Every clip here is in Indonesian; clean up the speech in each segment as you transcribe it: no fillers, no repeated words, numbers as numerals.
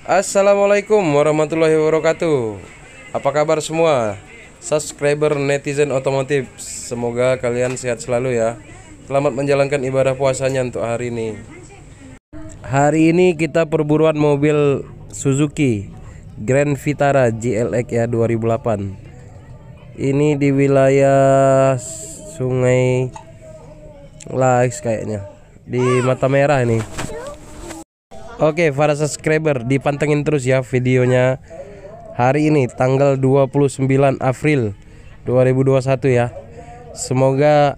Assalamualaikum warahmatullahi wabarakatuh. Apa kabar semua subscriber netizen otomotif? Semoga kalian sehat selalu ya. Selamat menjalankan ibadah puasanya untuk hari ini. Hari ini kita perburuan mobil Suzuki Grand Vitara GLX ya 2008. Ini di wilayah Sungai Lais kayaknya, di Mata Merah ini. Oke, para subscriber dipantengin terus ya videonya. Hari ini tanggal 29 April 2021 ya. Semoga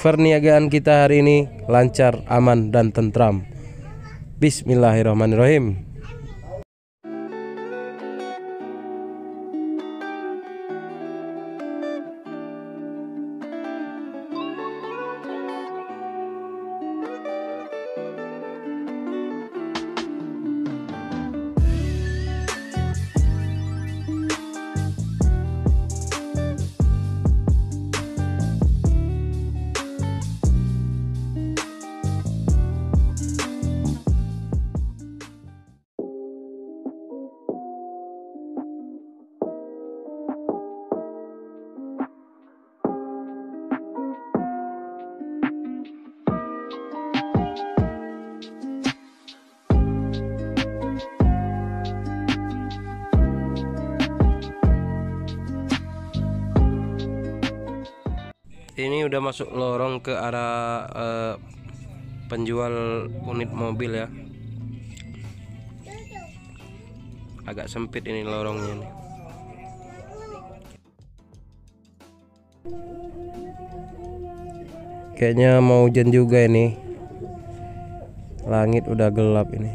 perniagaan kita hari ini lancar, aman dan tentram. Bismillahirrahmanirrahim. Ini udah masuk lorong ke arah penjual unit mobil ya. Agak sempit ini lorongnya nih. Kayaknya mau hujan juga ini. Langit udah gelap ini.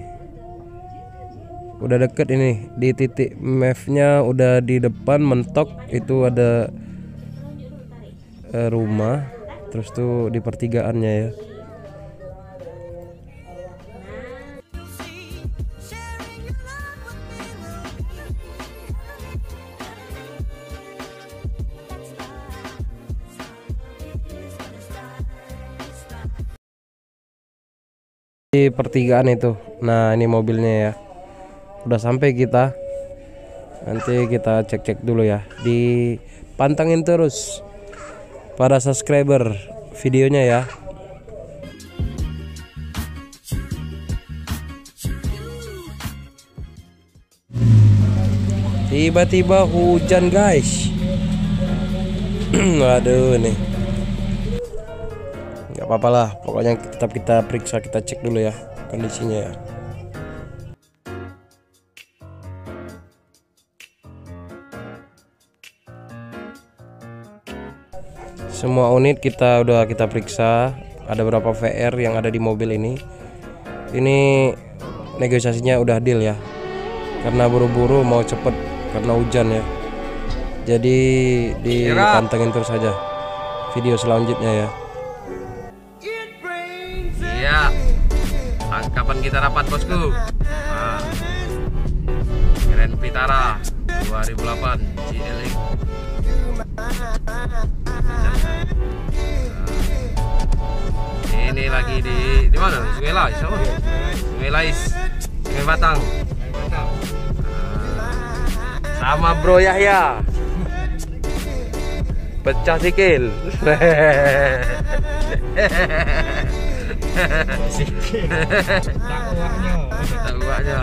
Udah deket ini, di titik mapnya udah di depan mentok itu ada rumah, terus tuh di pertigaannya ya. Di pertigaan itu. Nah, ini mobilnya ya. Udah sampai kita. Nanti kita cek-cek dulu ya. Dipantengin terus para subscriber videonya ya. Tiba-tiba hujan guys. Waduh nih. Gak apa-apa lah, pokoknya tetap kita periksa, kita cek dulu ya kondisinya ya. Semua unit udah kita periksa. Ada berapa VR yang ada di mobil ini. Ini negosiasinya udah deal ya. Karena buru-buru mau cepet karena hujan ya. Jadi dipantengin terus saja video selanjutnya ya. Iya. Kapan kita rapat bosku? Nah, Grand Vitara 2008 GLX. Ini lagi di mana? Sungai Lais, apa? Sungai Lais, Sungai Batang. Sama Bro Yahya. Pecah sikil. Sikil. Tak uaknya.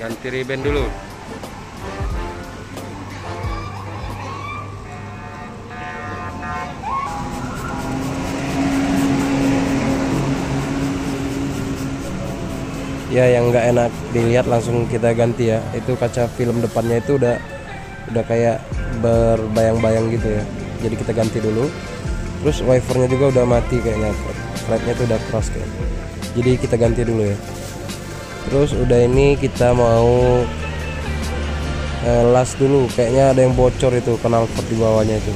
Ganti ribbon dulu. ya yang nggak enak dilihat langsung kita ganti ya. Itu kaca film depannya itu udah kayak berbayang-bayang gitu ya, jadi kita ganti dulu. Terus wipernya juga udah mati kayaknya, flapnya tuh udah cross kayak, jadi kita ganti dulu ya. Terus udah ini kita mau las dulu, kayaknya ada yang bocor itu knalpot di bawahnya itu,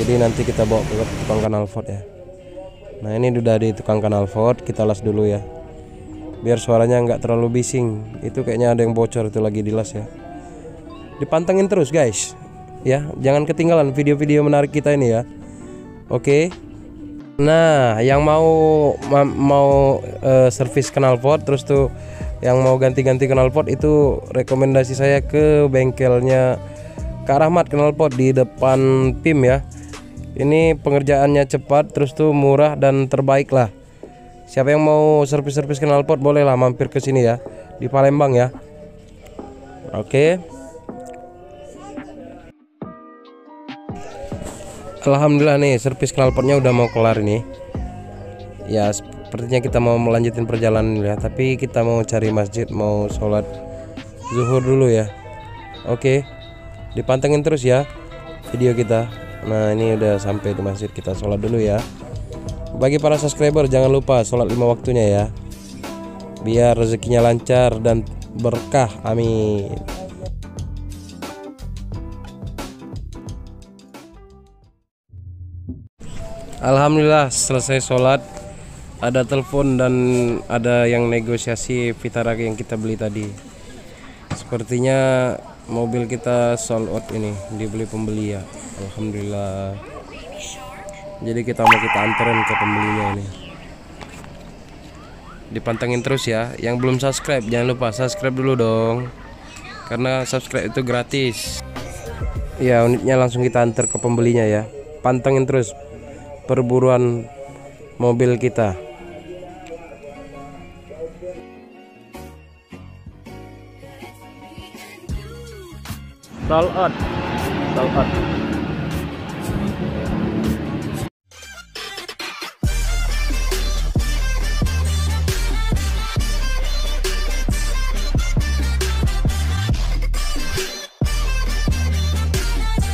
jadi nanti kita bawa ke tukang knalpot ya. Nah ini udah di tukang knalpot, kita las dulu ya biar suaranya nggak terlalu bising. Itu kayaknya ada yang bocor itu lagi dilas ya. Dipantengin terus guys ya, jangan ketinggalan video-video menarik kita ini ya. Oke. Nah yang mau servis knalpot, terus tuh yang mau ganti-ganti knalpot, itu rekomendasi saya ke bengkelnya Kak Rahmat Knalpot di depan PIM ya. Ini pengerjaannya cepat, terus tuh murah dan terbaik lah. Siapa yang mau servis-servis knalpot bolehlah mampir ke sini ya, di Palembang ya. Oke. Alhamdulillah nih servis knalpotnya udah mau kelar ini. Ya sepertinya kita mau melanjutin perjalanan ya, tapi kita mau cari masjid, mau sholat zuhur dulu ya. Oke, dipantengin terus ya video kita. Nah ini udah sampai di masjid, kita sholat dulu ya. Bagi para subscriber jangan lupa sholat 5 waktunya ya, biar rezekinya lancar dan berkah, amin. Alhamdulillah selesai sholat, ada telepon dan ada yang negosiasi Vitara yang kita beli tadi. Sepertinya mobil kita sold out ini, dibeli pembeli ya. Alhamdulillah. Jadi kita anterin ke pembelinya ini. Dipantengin terus ya. Yang belum subscribe jangan lupa subscribe dulu dong, karena subscribe itu gratis. Ya unitnya langsung kita antar ke pembelinya ya. Pantengin terus perburuan mobil kita. Sold out.